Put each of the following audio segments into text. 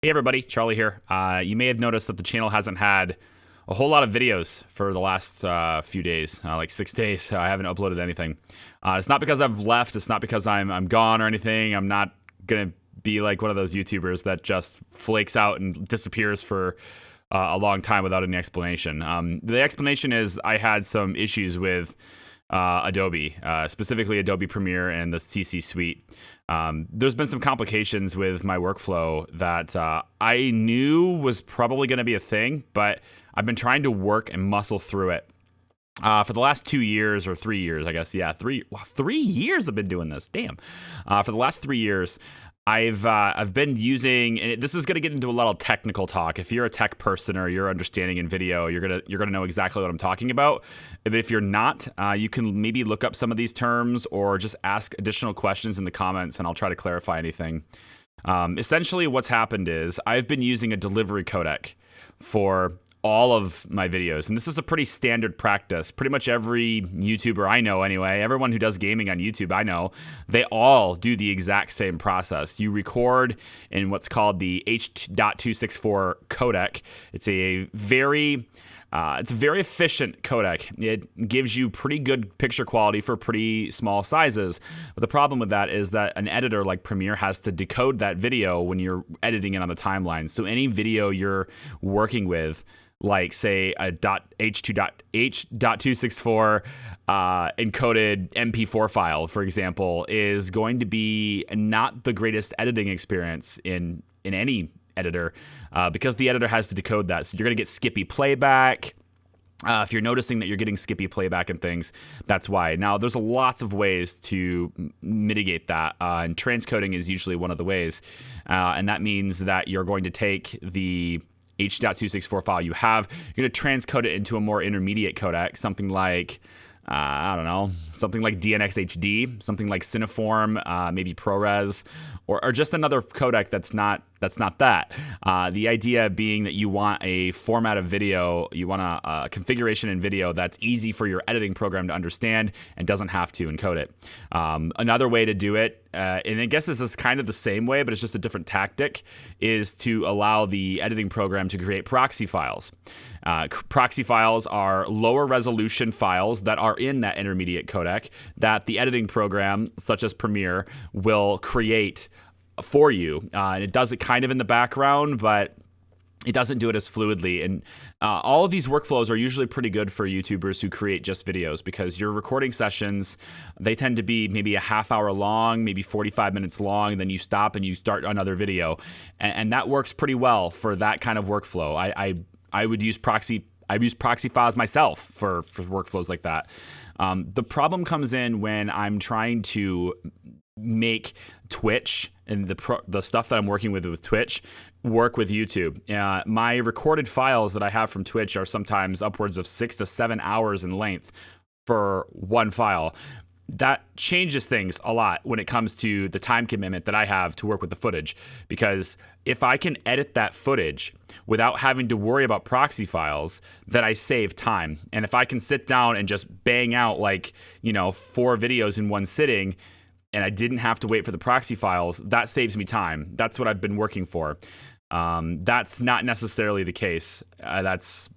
Hey everybody, Charlie here. You may have noticed that the channel hasn't had a whole lot of videos for the last few days, like 6 days. I haven't uploaded anything. It's not because I've left. It's not because I'm gone or anything. I'm not gonna be like one of those YouTubers that just flakes out and disappears for a long time without any explanation. The explanation is I had some issues with Adobe, specifically Adobe Premiere and the CC Suite. There's been some complications with my workflow that I knew was probably going to be a thing, but I've been trying to work and muscle through it. For the last 2 years or 3 years, I guess. Yeah, 3 years I've been doing this. Damn. For the last 3 years, I've been using, and this is going to get into a lot of technical talk. If you're a tech person or you're understanding in video, you're gonna know exactly what I'm talking about. If you're not, you can maybe look up some of these terms or just ask additional questions in the comments, and I'll try to clarify anything. Essentially, what's happened is I've been using a delivery codec for all of my videos, and this is a pretty standard practice. Pretty much every YouTuber I know, anyway, everyone who does gaming on YouTube I know, they all do the exact same process. You record in what's called the H.264 codec. It's a very efficient codec. It gives you pretty good picture quality for pretty small sizes. But the problem with that is that an editor like Premiere has to decode that video when you're editing it on the timeline. So any video you're working with, like say a H.264 encoded MP4 file, for example, is going to be not the greatest editing experience in any editor because the editor has to decode that. So you're going to get skippy playback. If you're noticing that you're getting skippy playback and things, that's why. Now, there's lots of ways to mitigate that, and transcoding is usually one of the ways. And that means that you're going to take the H.264 file you have, you're going to transcode it into a more intermediate codec, something like, I don't know, something like DNxHD, something like Cineform, maybe ProRes, or just another codec that's not that. The idea being that you want a format of video, you want a configuration in video that's easy for your editing program to understand and doesn't have to encode it. Another way to do it, and I guess this is kind of the same way, but it's just a different tactic, is to allow the editing program to create proxy files. Proxy files are lower resolution files that are in that intermediate codec that the editing program, such as Premiere, will create for you. And it does it kind of in the background, but it doesn't do it as fluidly. And all of these workflows are usually pretty good for YouTubers who create just videos, because your recording sessions, they tend to be maybe a half hour long, maybe 45 minutes long, and then you stop and you start another video. And that works pretty well for that kind of workflow. I would use proxy. I've used proxy files myself for workflows like that. The problem comes in when I'm trying to make Twitch and the stuff that I'm working with Twitch work with YouTube. My recorded files that I have from Twitch are sometimes upwards of 6 to 7 hours in length for one file. That changes things a lot when it comes to the time commitment that I have to work with the footage, because if I can edit that footage without having to worry about proxy files, then I save time. And if I can sit down and just bang out 4 videos in one sitting, and I didn't have to wait for the proxy files, that saves me time. That's what I've been working for. That's not necessarily the case. It's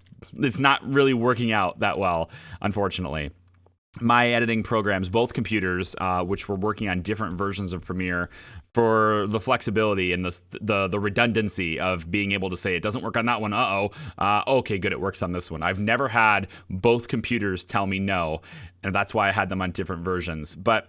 not really working out that well, unfortunately. My editing programs, both computers, which were working on different versions of Premiere, for the flexibility and the redundancy of being able to say it doesn't work on that one. Okay, good, it works on this one. I've never had both computers tell me no, and that's why I had them on different versions. But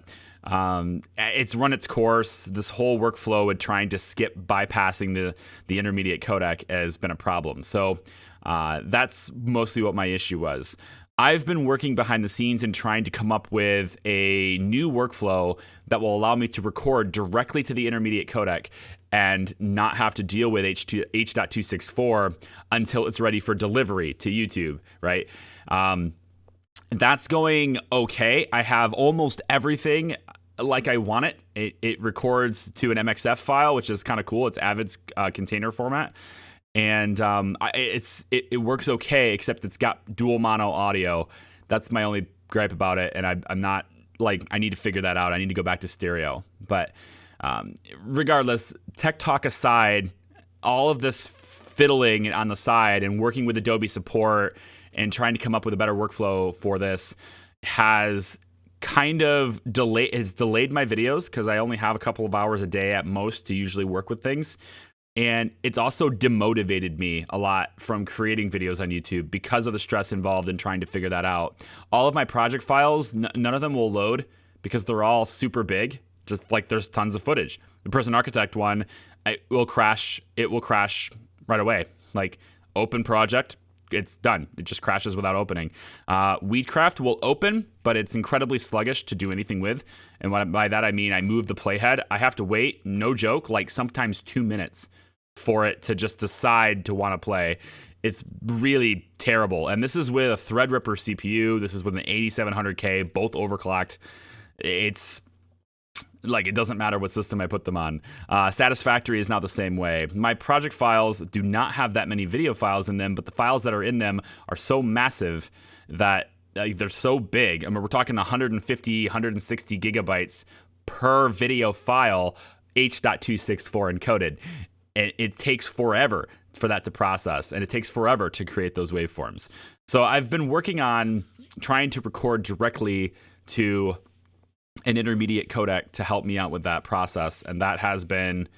it's run its course. This whole workflow with trying to skip bypassing the intermediate codec has been a problem. So that's mostly what my issue was. I've been working behind the scenes and trying to come up with a new workflow that will allow me to record directly to the intermediate codec and not have to deal with H.264 until it's ready for delivery to YouTube, right? That's going okay. I have almost everything like I want it. It records to an MXF file, which is kind of cool. It's Avid's container format. And it works okay, except it's got dual mono audio. That's my only gripe about it, and I'm not, I need to figure that out. I need to go back to stereo. But regardless, tech talk aside, all of this fiddling on the side and working with Adobe support and trying to come up with a better workflow for this has kind of delayed my videos, because I only have a couple of hours a day at most to usually work with things. And it's also demotivated me a lot from creating videos on YouTube because of the stress involved in trying to figure that out. All of my project files, none of them will load because they're all super big. Just like there's tons of footage. The Person Architect one, it will crash right away. Like, open project, it's done. It just crashes without opening. Weedcraft will open, but it's incredibly sluggish to do anything with. And by that I mean I move the playhead. I have to wait, no joke, like sometimes 2 minutes for it to just decide to want to play. It's really terrible. And this is with a Threadripper CPU. This is with an 8700K, both overclocked. It's like, it doesn't matter what system I put them on. Satisfactory is not the same way. My project files do not have that many video files in them, but the files that are in them are so massive that they're so big. I mean, we're talking 150, 160 gigabytes per video file, H.264 encoded. And it takes forever for that to process, and it takes forever to create those waveforms. So I've been working on trying to record directly to an intermediate codec to help me out with that process, and that has been,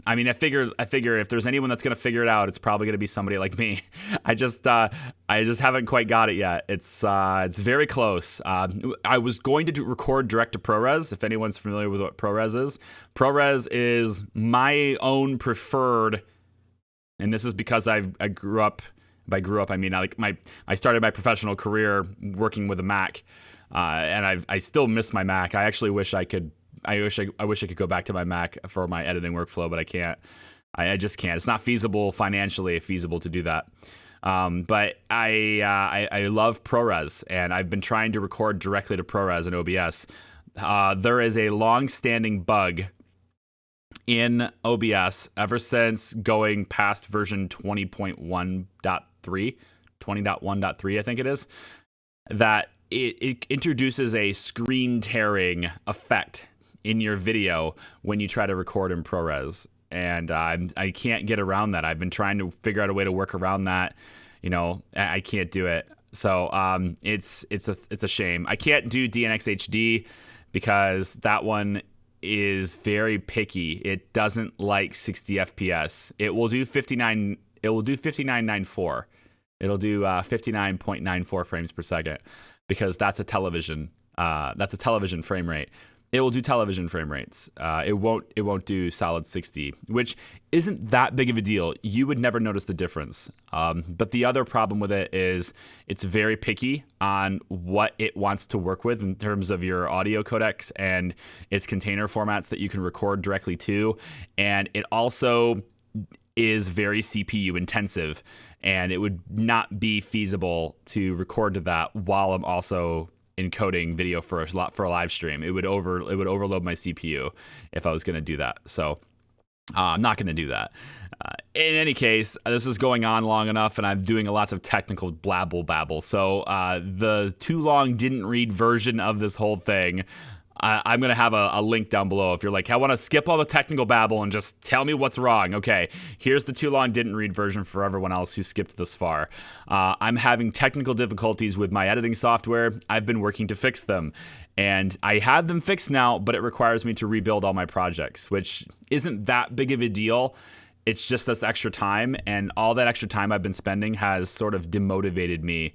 I mean, I figure if there's anyone that's going to figure it out, it's probably going to be somebody like me. I just haven't quite got it yet. It's very close. I was going to record direct to ProRes. If anyone's familiar with what ProRes is my own preferred, and this is because I grew up. By grew up, I mean I started my professional career working with a Mac. And I still miss my Mac. I actually wish I could. I wish I could go back to my Mac for my editing workflow, but I can't. I just can't. It's not financially feasible to do that. But I love ProRes, and I've been trying to record directly to ProRes and OBS. There is a long-standing bug in OBS ever since going past version 20.1.3, 20.1.3, I think it is, that it introduces a screen tearing effect in your video when you try to record in ProRes. And I can't get around that. I've been trying to figure out a way to work around that. You know, I can't do it. So it's a shame. I can't do DNX HD because that one is very picky. It doesn't like 60 FPS. It will do 59. It will do 59.94. It'll do 59.94 frames per second. Because that's a television frame rate. It will do television frame rates. It won't do solid 60, which isn't that big of a deal. You would never notice the difference. But the other problem with it is it's very picky on what it wants to work with in terms of your audio codecs and its container formats that you can record directly to. And it also is very CPU intensive, and it would not be feasible to record to that while I'm also encoding video for a live stream. It would overload my CPU if I was going to do that. So I'm not going to do that. In any case, this is going on long enough, and I'm doing lots of technical babble. So the too long didn't read version of this whole thing, I'm going to have a link down below. If you're like, I want to skip all the technical babble and just tell me what's wrong. Okay, here's the too long didn't read version for everyone else who skipped this far. I'm having technical difficulties with my editing software. I've been working to fix them. And I have them fixed now, but it requires me to rebuild all my projects, which isn't that big of a deal. It's just this extra time, and all that extra time I've been spending has sort of demotivated me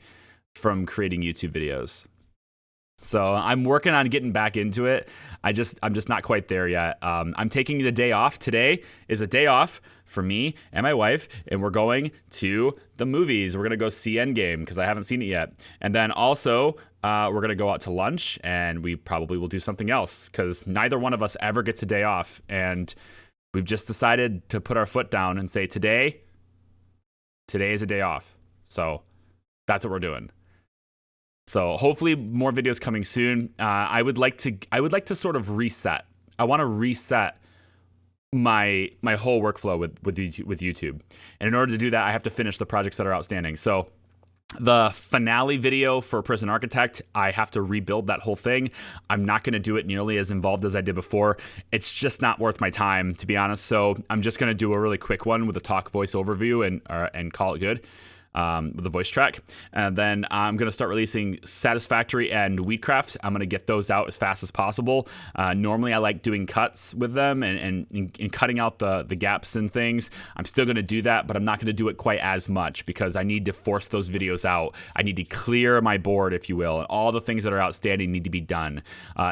from creating YouTube videos. So I'm working on getting back into it. I'm just not quite there yet. I'm taking the day off. Today is a day off for me and my wife, and we're going to the movies. We're going to go see Endgame because I haven't seen it yet. And then also we're going to go out to lunch, and we probably will do something else because neither one of us ever gets a day off. And we've just decided to put our foot down and say today is a day off. So that's what we're doing. So hopefully more videos coming soon. I would like to sort of reset. I want to reset my whole workflow with YouTube. And in order to do that, I have to finish the projects that are outstanding. So The finale video for Prison Architect, I have to rebuild that whole thing. I'm not going to do it nearly as involved as I did before. It's just not worth my time, to be honest. So I'm just going to do a really quick one with a talk voice overview and call it good. With the voice track. And then I'm going to start releasing Satisfactory and Wheatcraft. I'm going to get those out as fast as possible. Normally, I like doing cuts with them and cutting out the gaps and things. I'm still going to do that, but I'm not going to do it quite as much because I need to force those videos out. I need to clear my board, if you will, and all the things that are outstanding need to be done,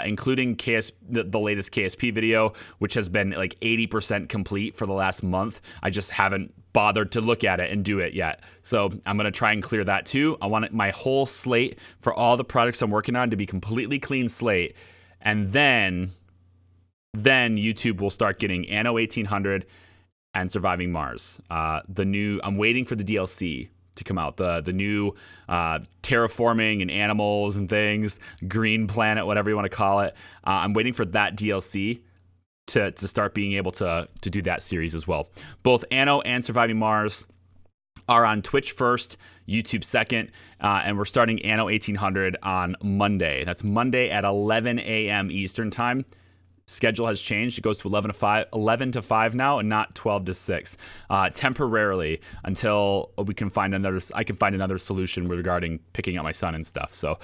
including the latest KSP video, which has been like 80% complete for the last month. I just haven't bothered to look at it and do it yet. So I'm going to try and clear that too. I want my whole slate for all the projects I'm working on to be completely clean slate. And then YouTube will start getting Anno 1800 and Surviving Mars. I'm waiting for the DLC to come out. The new terraforming and animals and things, Green Planet, whatever you want to call it. I'm waiting for that DLC to start being able to do that series as well. Both Anno and Surviving Mars are on Twitch first, YouTube second, and we're starting Anno 1800 on Monday. That's Monday at 11 a.m. Eastern time. Schedule has changed. It goes to 11 to 5 now, and not 12 to 6, temporarily until I can find another solution regarding picking up my son and stuff. So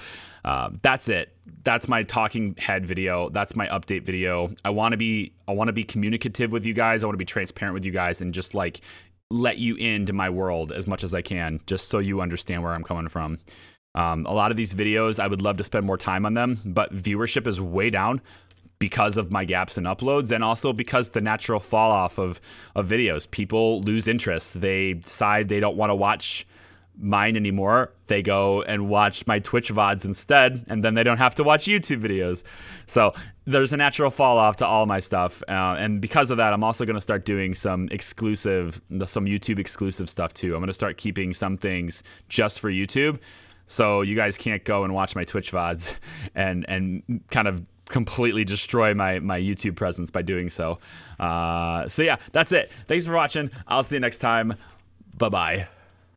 that's it. That's my talking head video. That's my update video. I want to be communicative with you guys. I want to be transparent with you guys and just like let you into my world as much as I can, just so you understand where I'm coming from. A lot of these videos, I would love to spend more time on them, but viewership is way down because of my gaps in uploads, and also because the natural fall off of videos. People lose interest. They decide they don't want to watch mine anymore. They go and watch my Twitch VODs instead, and then they don't have to watch YouTube videos. So there's a natural fall off to all my stuff. And because of that, I'm also going to start doing some YouTube exclusive stuff too. I'm going to start keeping some things just for YouTube, so you guys can't go and watch my Twitch VODs and kind of completely destroy my YouTube presence by doing so. So yeah, that's it. Thanks for watching. I'll see you next time. Bye-bye.